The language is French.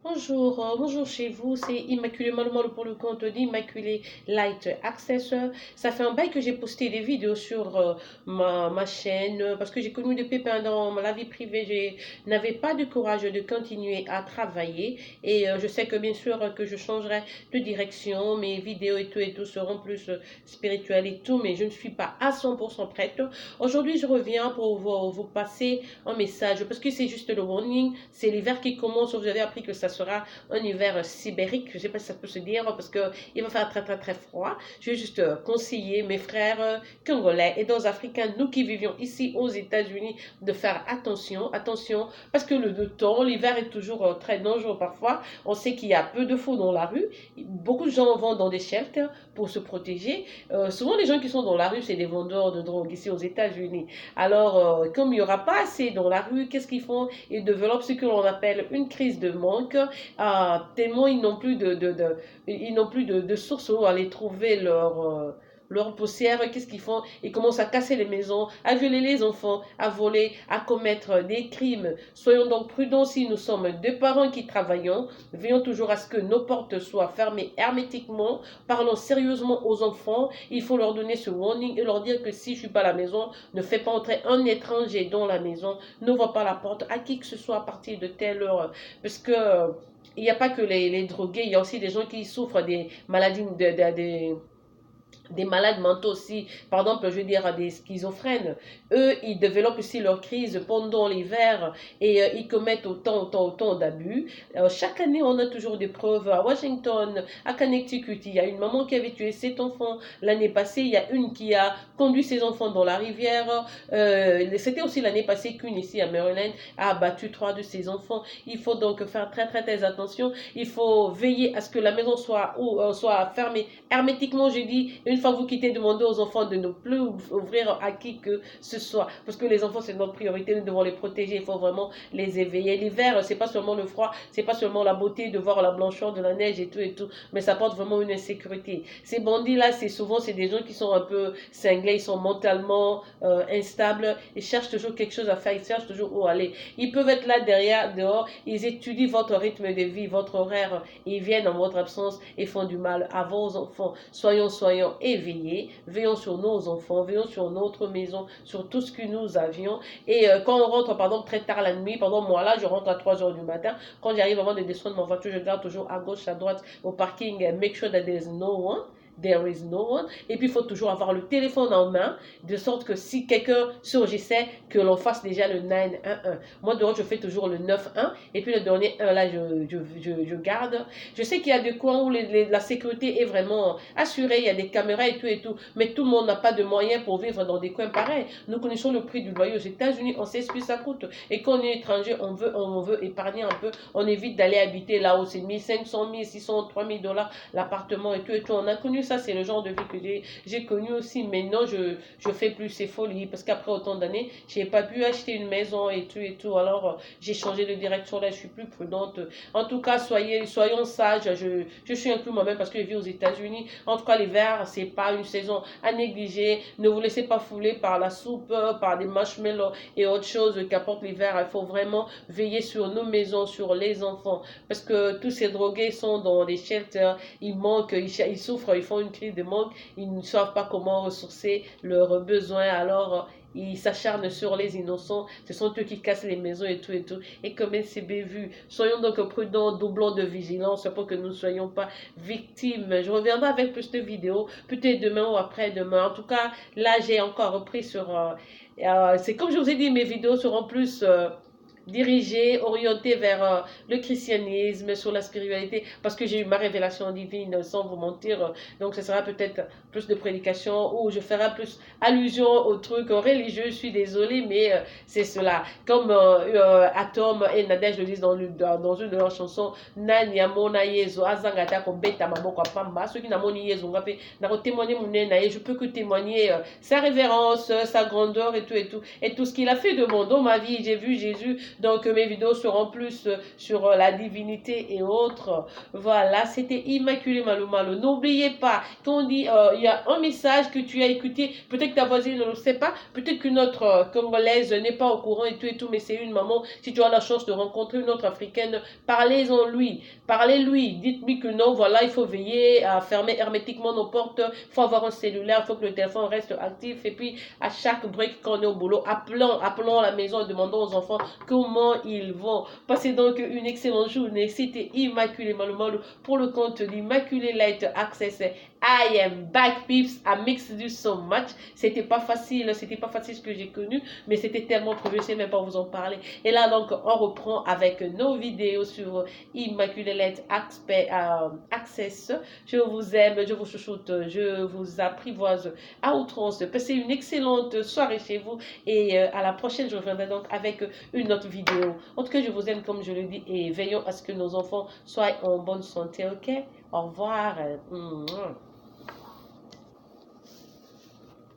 Bonjour, bonjour chez vous, c'est Immaculée Malumalo pour le compte d'Immaculée Light Access. Ça fait un bail que j'ai posté des vidéos sur ma chaîne parce que j'ai connu des pépins dans la vie privée. Je n'avais pas de courage de continuer à travailler et je sais que bien sûr que je changerai de direction. Mes vidéos et tout seront plus spirituelles et tout, mais je ne suis pas à 100% prête. Aujourd'hui, je reviens pour vous passer un message parce que c'est juste le warning. C'est l'hiver qui commence. Vous avez appris que ça sera un hiver sibérique. Je ne sais pas si ça peut se dire parce qu'il va faire très froid. Je vais juste conseiller mes frères congolais et d'autres africains, nous qui vivions ici aux États-Unis, de faire attention parce que le temps, l'hiver est toujours très dangereux parfois. On sait qu'il y a peu de fous dans la rue. Beaucoup de gens vont dans des shelters pour se protéger. Souvent, les gens qui sont dans la rue, c'est des vendeurs de drogue ici aux États-Unis. Alors, comme il n'y aura pas assez dans la rue, qu'est-ce qu'ils font? Ils développent ce que l'on appelle une crise de manque, tellement ils n'ont plus de sources où aller trouver leur poussière. Qu'est-ce qu'ils font? Ils commencent à casser les maisons, à violer les enfants, à voler, à commettre des crimes. Soyons donc prudents si nous sommes deux parents qui travaillons. Veillons toujours à ce que nos portes soient fermées hermétiquement. Parlons sérieusement aux enfants. Il faut leur donner ce warning et leur dire que si je suis pas à la maison, ne fais pas entrer un étranger dans la maison. N'ouvre pas la porte à qui que ce soit à partir de telle heure. Parce que il n'y a pas que les drogués, il y a aussi des gens qui souffrent des maladies, des malades mentaux aussi, par exemple, je veux dire, des schizophrènes. Eux, ils développent aussi leur crise pendant l'hiver et ils commettent autant d'abus. Chaque année, on a toujours des preuves. À Washington, à Connecticut, il y a une maman qui avait tué 7 enfants. L'année passée, il y a une qui a conduit ses enfants dans la rivière. C'était aussi l'année passée qu'une ici à Maryland a abattu 3 de ses enfants. Il faut donc faire très attention. Il faut veiller à ce que la maison soit fermée hermétiquement, je dis. Une fois que vous quittez, demandez aux enfants de ne plus ouvrir à qui que ce soit. Parce que les enfants, c'est notre priorité. Nous devons les protéger. Il faut vraiment les éveiller. L'hiver, c'est pas seulement le froid, c'est pas seulement la beauté de voir la blancheur de la neige et tout. Mais ça porte vraiment une insécurité. Ces bandits-là, c'est des gens qui sont un peu cinglés. Ils sont mentalement instables. Ils cherchent toujours quelque chose à faire. Ils cherchent toujours où aller. Ils peuvent être là derrière, dehors. Ils étudient votre rythme de vie, votre horaire. Ils viennent en votre absence et font du mal à vos enfants. Soyons éveillés, veillons sur nos enfants, veillons sur notre maison, sur tout ce que nous avions. Et quand on rentre, par exemple, très tard la nuit, pendant moi là, je rentre à 3 heures du matin. Quand j'arrive avant de descendre ma voiture, je regarde toujours à gauche, à droite, au parking, make sure that there is no one. There is no one. Et puis, il faut toujours avoir le téléphone en main, de sorte que si quelqu'un surgissait, que l'on fasse déjà le 911. Moi, dehors, je fais toujours le 91. Et puis, le dernier 1, là, je garde. Je sais qu'il y a des coins où la sécurité est vraiment assurée. Il y a des caméras et tout. Mais tout le monde n'a pas de moyens pour vivre dans des coins pareils. Nous connaissons le prix du loyer aux États-Unis. On sait ce que ça coûte. Et quand on est étranger, on veut épargner un peu. On évite d'aller habiter là où c'est 1500, 1600, 3000 $ l'appartement et tout. On a connu ça, c'est le genre de vie que j'ai connu aussi. Mais non, je fais plus ces folies parce qu'après autant d'années, je n'ai pas pu acheter une maison et tout. Alors, j'ai changé de direction là, je suis plus prudente. En tout cas, soyons sages. Je suis inclus moi-même parce que je vis aux États-Unis. En tout cas, l'hiver, c'est pas une saison à négliger. Ne vous laissez pas fouler par la soupe, par des marshmallows et autres choses qu'apporte l'hiver. Il faut vraiment veiller sur nos maisons, sur les enfants. Parce que tous ces drogués sont dans des shelters. Ils manquent, ils souffrent, ils font une crise de manque. Ils ne savent pas comment ressourcer leurs besoins. Alors, ils s'acharnent sur les innocents. Ce sont eux qui cassent les maisons et tout. Et comme c'est bévu, soyons donc prudents, doublons de vigilance pour que nous ne soyons pas victimes. Je reviendrai avec plus de vidéos, peut-être demain ou après-demain. En tout cas, là, j'ai encore repris sur... c'est comme je vous ai dit, mes vidéos seront plus... dirigé, orienté vers le christianisme, sur la spiritualité, parce que j'ai eu ma révélation divine, sans vous mentir. Donc, ce sera peut-être plus de prédication où je ferai plus allusion aux trucs religieux. Je suis désolée, mais c'est cela. Comme Atom et Nadège le disent dans une de leurs chansons, Nani amona yezo azangata kobeta maboko pamba. Ceux qui n'ont yezo ngape, n'a témoigné mon naye, je peux que témoigner sa révérence, sa grandeur et tout. Et tout ce qu'il a fait de bon dans ma vie. J'ai vu Jésus Donc, mes vidéos seront plus sur la divinité et autres. Voilà, c'était Immaculée Malo Malo. N'oubliez pas, quand on dit, il y a un message que tu as écouté, peut-être que ta voisine ne le sait pas, peut-être qu'une autre Congolaise n'est pas au courant et tout, mais c'est une maman. Si tu as la chance de rencontrer une autre africaine, parlez-en lui. Parlez-lui. Dites-lui que non, voilà, il faut veiller à fermer hermétiquement nos portes. Il faut avoir un cellulaire, il faut que le téléphone reste actif. Et puis, à chaque break quand on est au boulot, appelons la maison et demandons aux enfants comment ils vont. Passez donc une excellente journée. C'était Immaculée Malo Malo pour le compte d'Immaculée Light Access. I am back, peeps. I mixed you so much. C'était pas facile ce que j'ai connu, mais c'était tellement trop, je sais même pas vous en parler. Et là, donc, on reprend avec nos vidéos sur Immaculée Light Access. Je vous aime, je vous chouchoute, je vous apprivoise à outrance. Passez une excellente soirée chez vous et à la prochaine, je reviendrai donc avec une autre vidéo. En tout cas, je vous aime comme je le dis et veillons à ce que nos enfants soient en bonne santé, ok? Au revoir.